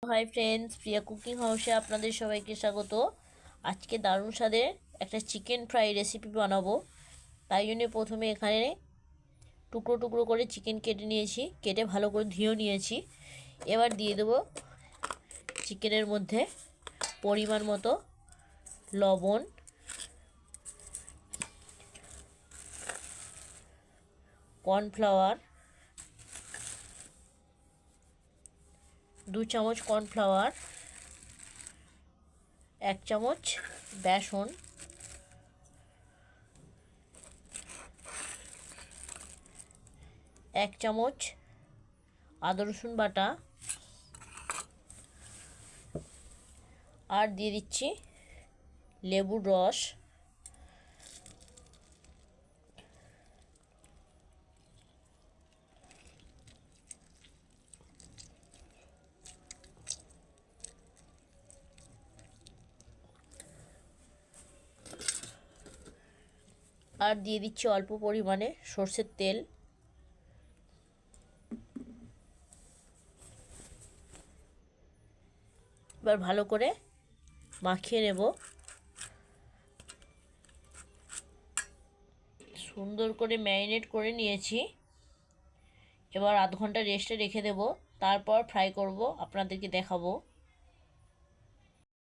Hi friends, প্রিয়া cooking হাউসে আপনাদের সবাইকে স্বাগত। আজকে দারুণ স্বাদের একটা চিকেন ফ্রাই রেসিপি বানাবো। তাই জন্য প্রথমে এখানে টুকরো টুকরো করে চিকেন কেটে নিয়েছি, কেটে ভালো করে ধুয়ে নিয়েছি। এবার দিয়ে দেবো চিকেনের মধ্যে পরিমাণ মতো লবণ, কর্নফ্লাওয়ার, 2 চামচ কর্নফ্লাওয়ার, 1 চামচ বেসন, 1 চামচ আদা রসুন বাটা, আর দিয়ে দিচ্ছি লেবুর রস। আর দিয়ে দিচ্ছি অল্প পরিমাণে সর্ষের তেল। এবার ভালো করে মাখিয়ে নেব। সুন্দর করে ম্যারিনেট করে নিয়েছি। এবার আধ ঘন্টা রেস্টে রেখে দেব, তারপর ফ্রাই করব, আপনাদেরকে দেখাবো।